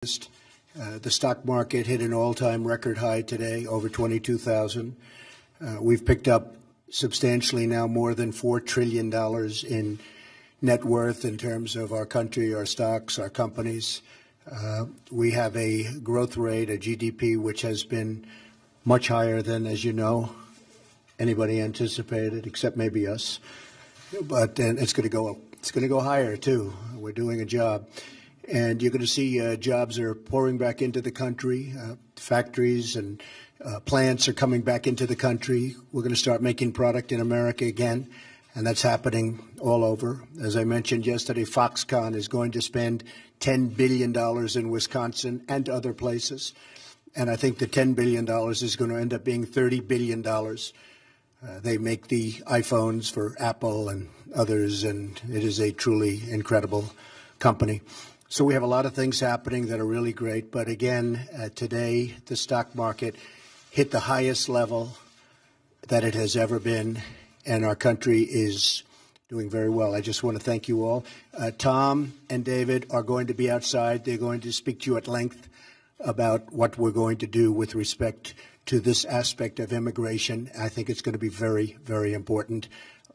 The stock market hit an all-time record high today, over 22,000. We've picked up substantially now more than $4 trillion in net worth in terms of our country, our stocks, our companies. We have a growth rate, a GDP, which has been much higher than, as you know, anybody anticipated, except maybe us. But then it's going to go up. It's going to go higher, too. We're doing a job. And you're going to see jobs are pouring back into the country. Factories and plants are coming back into the country. We're going to start making product in America again, and that's happening all over. As I mentioned yesterday, Foxconn is going to spend $10 billion in Wisconsin and other places. And I think the $10 billion is going to end up being $30 billion. They make the iPhones for Apple and others, and it is a truly incredible company. So we have a lot of things happening that are really great. But again, today, the stock market hit the highest level that it has ever been, and our country is doing very well. I just want to thank you all. Tom and David are going to be outside. They're going to speak to you at length about what we're going to do with respect to this aspect of immigration. I think it's going to be very, very important.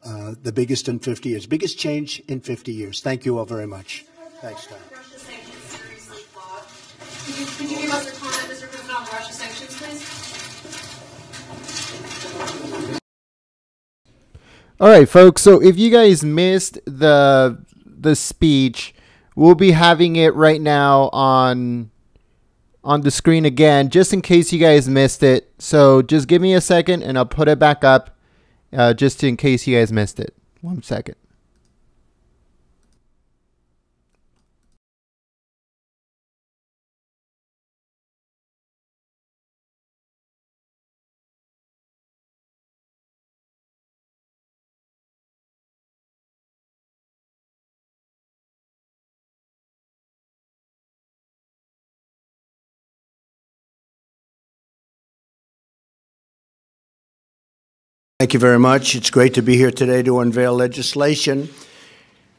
The biggest in 50 years, biggest change in 50 years. Thank you all very much. Thanks, Tom. Could you give us a comment, Mr. President, on Russia sanctions, please? All right, folks. So if you guys missed the speech, we'll be having it right now on the screen again, just in case you guys missed it. So just give me a second, and I'll put it back up, just in case you guys missed it. 1 second. Thank you very much. It's great to be here today to unveil legislation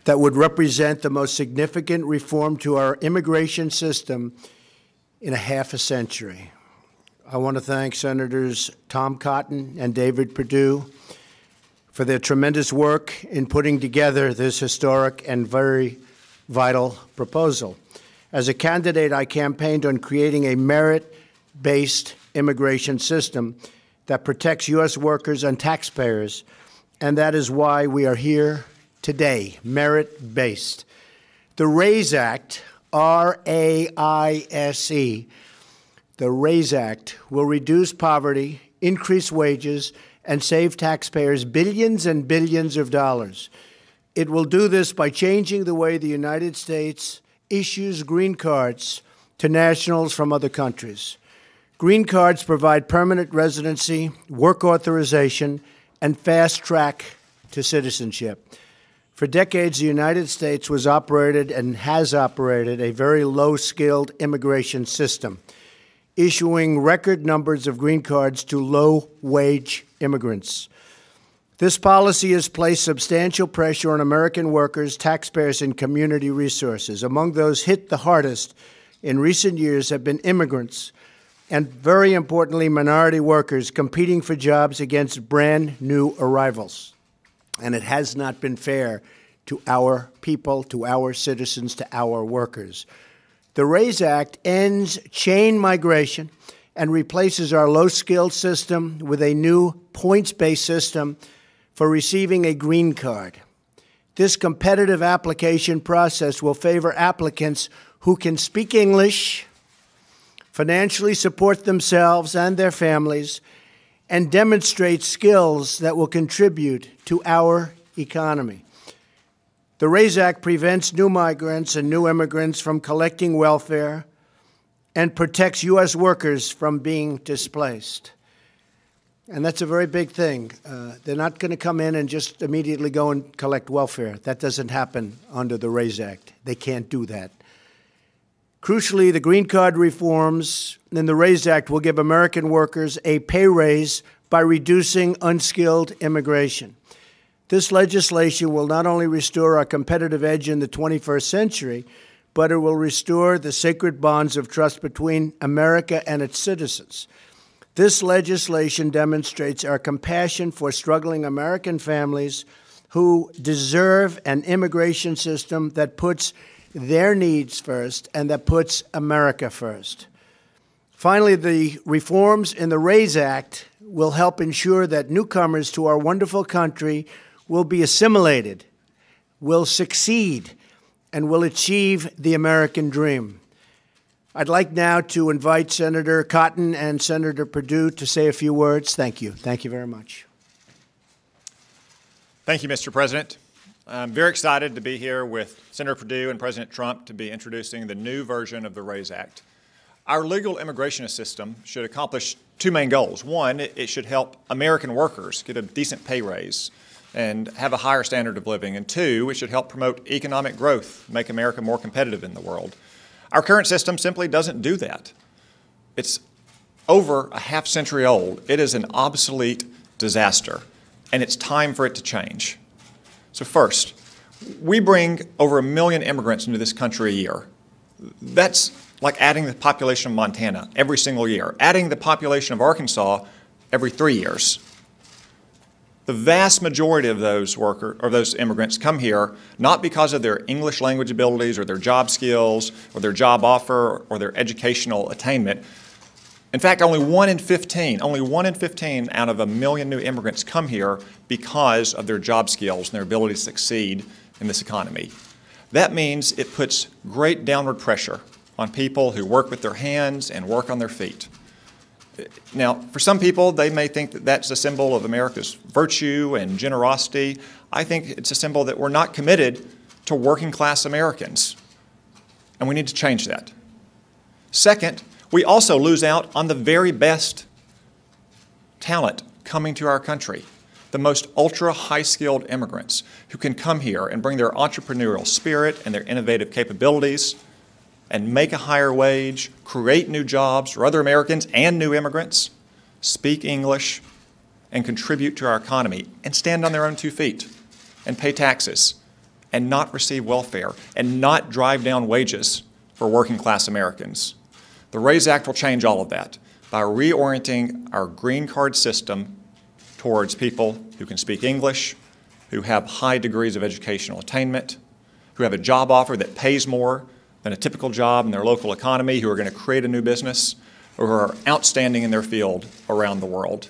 that would represent the most significant reform to our immigration system in a half a century. I want to thank Senators Tom Cotton and David Perdue for their tremendous work in putting together this historic and very vital proposal. As a candidate, I campaigned on creating a merit-based immigration system that protects U.S. workers and taxpayers, and that is why we are here today, merit-based. The RAISE Act, R-A-I-S-E, the RAISE Act will reduce poverty, increase wages, and save taxpayers billions and billions of dollars. It will do this by changing the way the United States issues green cards to nationals from other countries. Green cards provide permanent residency, work authorization, and fast track to citizenship. For decades, the United States was operated and has operated a very low-skilled immigration system, issuing record numbers of green cards to low-wage immigrants. This policy has placed substantial pressure on American workers, taxpayers, and community resources. Among those hit the hardest in recent years have been immigrants, and very importantly, minority workers competing for jobs against brand new arrivals. And it has not been fair to our people, to our citizens, to our workers. The RAISE Act ends chain migration and replaces our low-skilled system with a new points-based system for receiving a green card. This competitive application process will favor applicants who can speak English, financially support themselves and their families, and demonstrate skills that will contribute to our economy. The RAISE Act prevents new migrants and new immigrants from collecting welfare and protects U.S. workers from being displaced. And that's a very big thing. They're not going to come in and just immediately go and collect welfare. That doesn't happen under the RAISE Act. They can't do that. Crucially, the green card reforms in the RAISE Act will give American workers a pay raise by reducing unskilled immigration. This legislation will not only restore our competitive edge in the 21st century, but it will restore the sacred bonds of trust between America and its citizens. This legislation demonstrates our compassion for struggling American families who deserve an immigration system that puts their needs first and that puts America first. Finally, the reforms in the RAISE Act will help ensure that newcomers to our wonderful country will be assimilated, will succeed, and will achieve the American dream. I'd like now to invite Senator Cotton and Senator Perdue to say a few words. Thank you. Thank you very much. Thank you, Mr. President. I'm very excited to be here with Senator Perdue and President Trump to be introducing the new version of the RAISE Act. Our legal immigration system should accomplish two main goals. One, it should help American workers get a decent pay raise and have a higher standard of living. And two, it should help promote economic growth, make America more competitive in the world. Our current system simply doesn't do that. It's over a half century old. It is an obsolete disaster, and it's time for it to change. So first, we bring over 1 million immigrants into this country a year. That's like adding the population of Montana every single year, adding the population of Arkansas every 3 years. The vast majority of those immigrants come here not because of their English language abilities or their job skills or their job offer or their educational attainment. In fact, only one in 15 out of 1 million new immigrants come here because of their job skills and their ability to succeed in this economy. That means it puts great downward pressure on people who work with their hands and work on their feet. Now, for some people, they may think that that's a symbol of America's virtue and generosity. I think it's a symbol that we're not committed to working class Americans, and we need to change that. Second, we also lose out on the very best talent coming to our country, the most ultra high-skilled immigrants who can come here and bring their entrepreneurial spirit and their innovative capabilities and make a higher wage, create new jobs for other Americans and new immigrants, speak English, and contribute to our economy, and stand on their own 2 feet, and pay taxes, and not receive welfare, and not drive down wages for working class Americans. The RAISE Act will change all of that by reorienting our green card system towards people who can speak English, who have high degrees of educational attainment, who have a job offer that pays more than a typical job in their local economy, who are going to create a new business, or who are outstanding in their field around the world.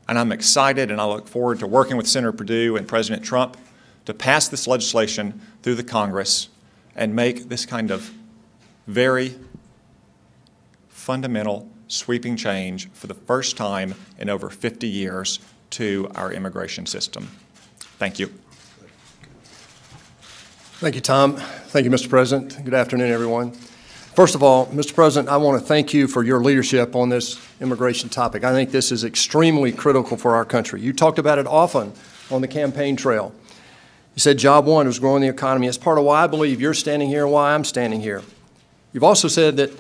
And I'm excited and I look forward to working with Senator Perdue and President Trump to pass this legislation through the Congress and make this kind of very fundamental, sweeping change for the first time in over 50 years to our immigration system. Thank you. Thank you, Tom. Thank you, Mr. President. Good afternoon, everyone. First of all, Mr. President, I want to thank you for your leadership on this immigration topic. I think this is extremely critical for our country. You talked about it often on the campaign trail. You said job one was growing the economy. It's part of why I believe you're standing here and why I'm standing here. You've also said that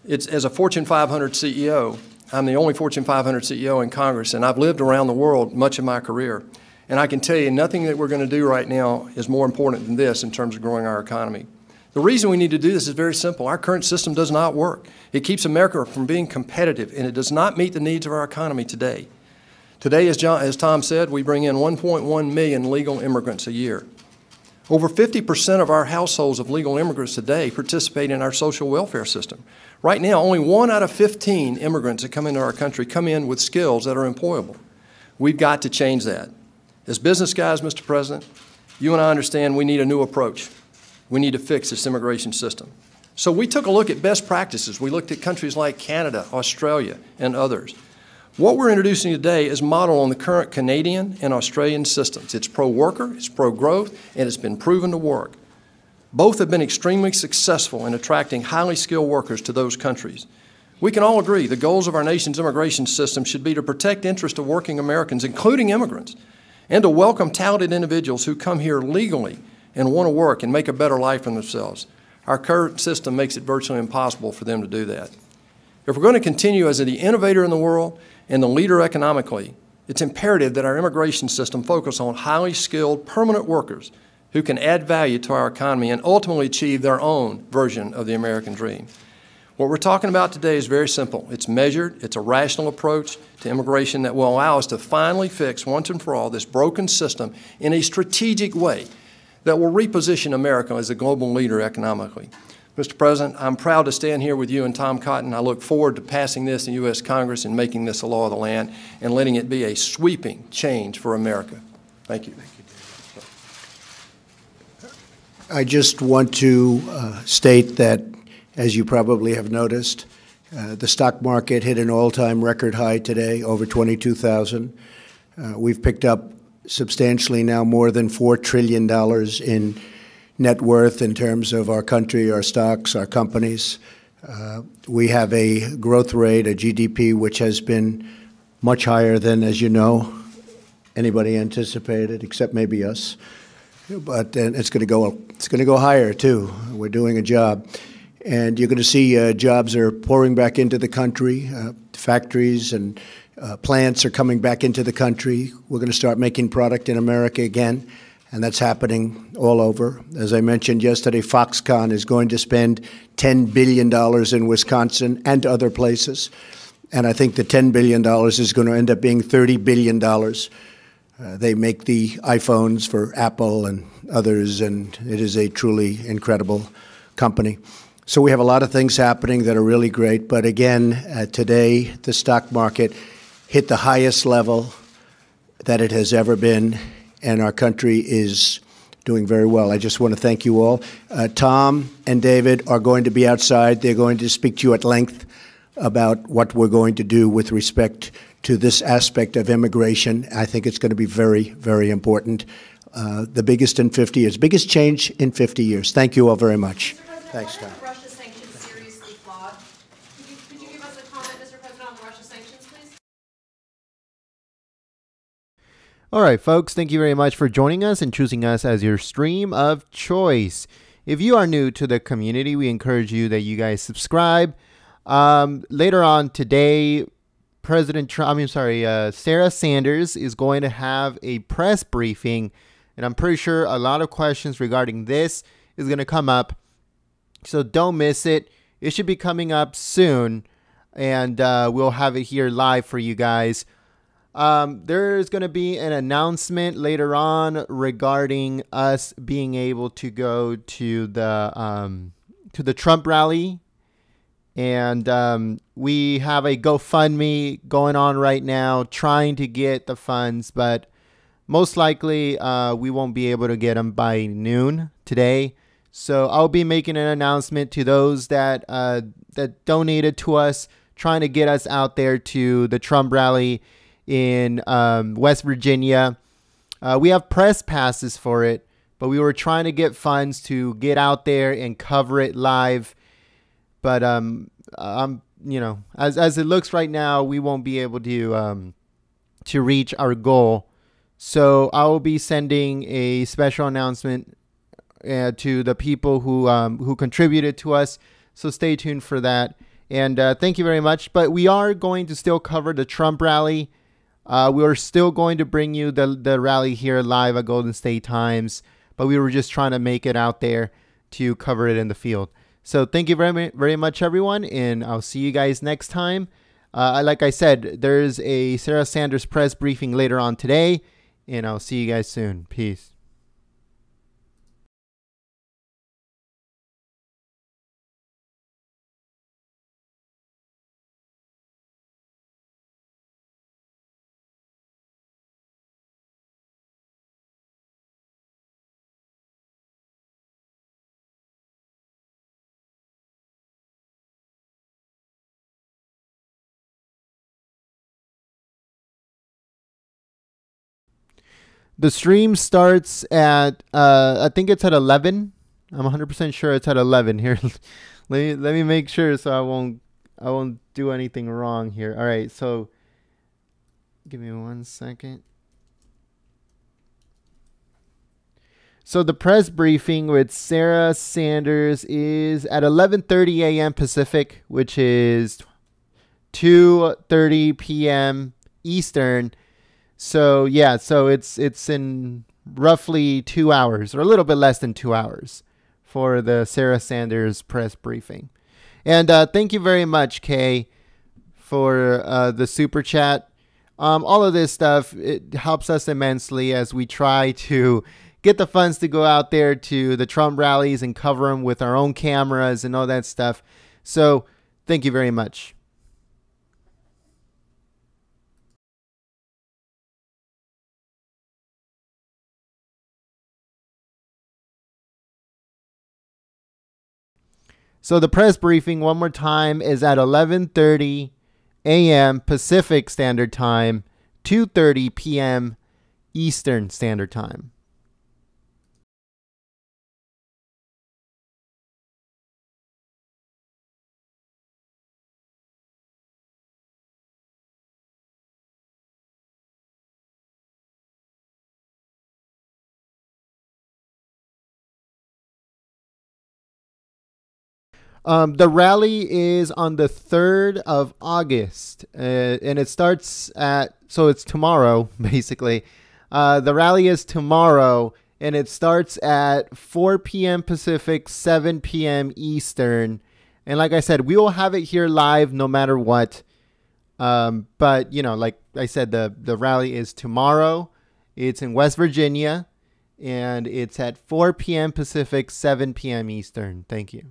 as a Fortune 500 CEO, I'm the only Fortune 500 CEO in Congress, and I've lived around the world much of my career. And I can tell you, nothing that we're going to do right now is more important than this in terms of growing our economy. The reason we need to do this is very simple. Our current system does not work. It keeps America from being competitive, and it does not meet the needs of our economy today. Today, as Tom said, we bring in 1.1 million legal immigrants a year. Over 50% of our households of legal immigrants today participate in our social welfare system. Right now, only 1 out of 15 immigrants that come into our country come in with skills that are employable. We've got to change that. As business guys, Mr. President, you and I understand we need a new approach. We need to fix this immigration system. So we took a look at best practices. We looked at countries like Canada, Australia, and others. What we're introducing today is modeled on the current Canadian and Australian systems. It's pro-worker, it's pro-growth, and it's been proven to work. Both have been extremely successful in attracting highly skilled workers to those countries. We can all agree the goals of our nation's immigration system should be to protect the interests of working Americans, including immigrants, and to welcome talented individuals who come here legally and want to work and make a better life for themselves. Our current system makes it virtually impossible for them to do that. If we're going to continue as the innovator in the world and the leader economically, it's imperative that our immigration system focus on highly skilled permanent workers who can add value to our economy and ultimately achieve their own version of the American dream. What we're talking about today is very simple. It's measured. It's a rational approach to immigration that will allow us to finally fix once and for all this broken system in a strategic way that will reposition America as a global leader economically. Mr. President, I'm proud to stand here with you and Tom Cotton. I look forward to passing this in U.S. Congress and making this a law of the land and letting it be a sweeping change for America. Thank you. I just want to state that, as you probably have noticed, the stock market hit an all-time record high today, over 22,000. We've picked up substantially now more than $4 trillion in net worth in terms of our country, our stocks, our companies. We have a growth rate, a GDP, which has been much higher than, as you know, anybody anticipated, except maybe us. But it's going to go higher too. We're doing a job, and you're going to see jobs are pouring back into the country. Factories and plants are coming back into the country. We're going to start making product in America again, and that's happening all over. As I mentioned yesterday, Foxconn is going to spend $10 billion in Wisconsin and other places, and I think the $10 billion is going to end up being $30 billion. They make the iPhones for Apple and others, and it is a truly incredible company. So we have a lot of things happening that are really great. But again, today, the stock market hit the highest level that it has ever been, and our country is doing very well. I just want to thank you all. Tom and David are going to be outside. They're going to speak to you at length about what we're going to do with respect to this aspect of immigration. I think it's going to be very, very important. The biggest in 50 years, biggest change in 50 years. Thank you all very much. Thanks, Tom. The Russia sanctions seriously flawed. Could you give us a comment, Mr. President, on the Russia sanctions, please? All right, folks, thank you very much for joining us and choosing us as your stream of choice. If you are new to the community, we encourage you that you guys subscribe. Later on today, Sarah Sanders is going to have a press briefing, and I'm pretty sure a lot of questions regarding this is going to come up. So don't miss it. It should be coming up soon, and we'll have it here live for you guys. There's going to be an announcement later on regarding us being able to go to the Trump rally. And we have a GoFundMe going on right now trying to get the funds, but most likely we won't be able to get them by noon today. So I'll be making an announcement to those that donated to us, trying to get us out there to the Trump rally in West Virginia. We have press passes for it, but we were trying to get funds to get out there and cover it live. But as it looks right now, we won't be able to reach our goal. So I will be sending a special announcement to the people who contributed to us. So stay tuned for that. And thank you very much. But we are going to still cover the Trump rally. We are still going to bring you the rally here live at Golden State Times. But we were just trying to make it out there to cover it in the field. So thank you very, very much, everyone, and I'll see you guys next time. Like I said, there's a Sarah Sanders press briefing later on today, and I'll see you guys soon. Peace. The stream starts at, I think it's at 11. I'm 100% sure it's at 11 here. let me make sure so I won't do anything wrong here. All right, so give me 1 second. So the press briefing with Sarah Sanders is at 11:30 a.m. Pacific, which is 2:30 p.m. Eastern. So yeah, so it's in roughly 2 hours, or a little bit less than 2 hours, for the Sarah Sanders press briefing. And thank you very much, Kay, for the super chat. All of this stuff, it helps us immensely as we try to get the funds to go out there to the Trump rallies and cover them with our own cameras and all that stuff. So thank you very much. So the press briefing, one more time, is at 11:30 a.m. Pacific Standard Time, 2:30 p.m. Eastern Standard Time. The rally is on the 3rd of August, and it starts so it's tomorrow, basically. The rally is tomorrow, and it starts at 4 p.m. Pacific, 7 p.m. Eastern. And like I said, we will have it here live no matter what. But, like I said, the rally is tomorrow. It's in West Virginia, and it's at 4 p.m. Pacific, 7 p.m. Eastern. Thank you.